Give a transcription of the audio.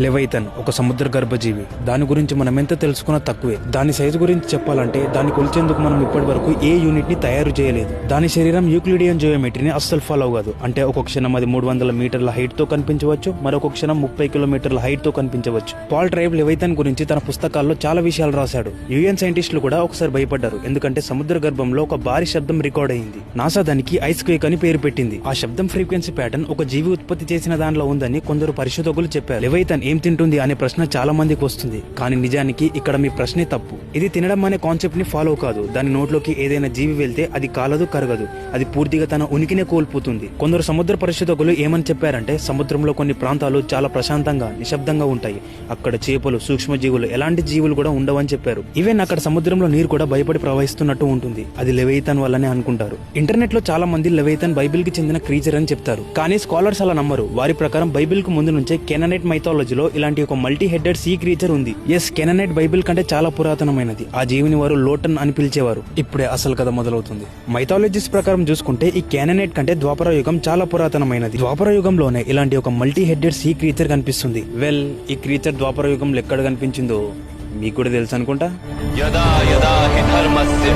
లెవైథన్ ఒక సముద్ర గర్భజీవి. దాని గురించి మనం ఎంత తెలుసుకున్నా తక్కువే. దాని సైజు గురించి చెప్పాలంటే దాన్ని కొలిచేందుకు మనం ఇప్పటి వరకు ఏ యూనిట్ ని తయారు చేయలేదు. దాని శరీరం యూక్లిడియన్ జియోమెట్రీని అస్సలు ఫాలో కాదు. అంటే ఒక క్షణం అది 300 మీటర్ల హైట్ తో కనిపించవచ్చు, మరొక క్షణం 30 కిలోమీటర్ల హైట్ తో కనిపించవచ్చు. పాల్ ట్రైబ్ లెవైథన్ గురించి తన పుస్తకాల్లో చాలా విషయాలు రాశాడు. యుఎన్ సైంటిస్టులు కూడా ఒకసారి భయపడ్డారు, ఎందుకంటే సముద్ర గర్భంలో ఒక భారీ శబ్దం రికార్డ్ అయింది. నాసా దానికి ఐస్ క్వేక్ అని పేరు పెట్టింది. ఆ శబ్దం ఫ్రీక్వెన్సీ ప్యాటర్న్ ఒక జీవి ఉత్పత్తి చేసిన దానిలో ఉందని కొందరు పరిశోధకులు చెప్పారు. లెవైథన్ ఏం తింటుంది అనే ప్రశ్న చాలా మందికి వస్తుంది, కానీ నిజానికి ఇక్కడ మీ ప్రశ్నే తప్పు. ఇది తినడం అనే కాన్సెప్ట్ ని ఫాలో కాదు. దాని నోట్లోకి ఏదైనా జీవి వెళ్తే అది కాలదు, కరగదు. అది పూర్తిగా తన ఉనికినే కోల్పోతుంది. కొందరు సముద్ర పరిశోధకులు ఏమని చెప్పారంటే సముద్రంలో కొన్ని ప్రాంతాలు చాలా ప్రశాంతంగా, నిశ్శబ్దంగా ఉంటాయి. అక్కడ చేపలు, సూక్ష్మజీవులు, ఎలాంటి జీవులు కూడా ఉండవని చెప్పారు. ఈవెన్ అక్కడ సముద్రంలో నీరు కూడా భయపడి ప్రవహిస్తున్నట్టు ఉంటుంది. అది లెవైథన్ వల్లనే అనుకుంటారు. ఇంటర్నెట్ లో చాలా మంది లెవైథన్ బైబిల్ కి చెందిన క్రీచర్ అని చెప్తారు, కానీ స్కాలర్స్ అలా నమ్మరు. వారి ప్రకారం బైబిల్ కు ముందు నుంచే కెననైట్ మైథాలజీలో ఇలాంటి ఒక మల్టీ హెడెడ్ సీ క్రీచర్ ఉంది. ఎస్, కెననైట్ బైబిల్ కంటే చాలా పురాతనమైనది. ఆ జీవిని వారు లోటన్ అని పిలిచేవారు. ఇప్పుడే అసలు కథ మొదలవుతుంది. మైథాలజీస్ ప్రకారం చూసుకుంటే ఈ కెననైట్ కంటే ద్వాపర యుగం చాలా పురాతనమైనది. ద్వాపర యుగంలోనే ఇలాంటి ఒక మల్టీ హెడెడ్ సీ క్రీచర్ కనిపిస్తుంది. వెల్, ఈ క్రీచర్ ద్వాపర యుగంలో ఎక్కడ కనిపించిందో మీకు కూడా తెలుసు అనుకుంటా. యదా యదా హి ధర్మస్య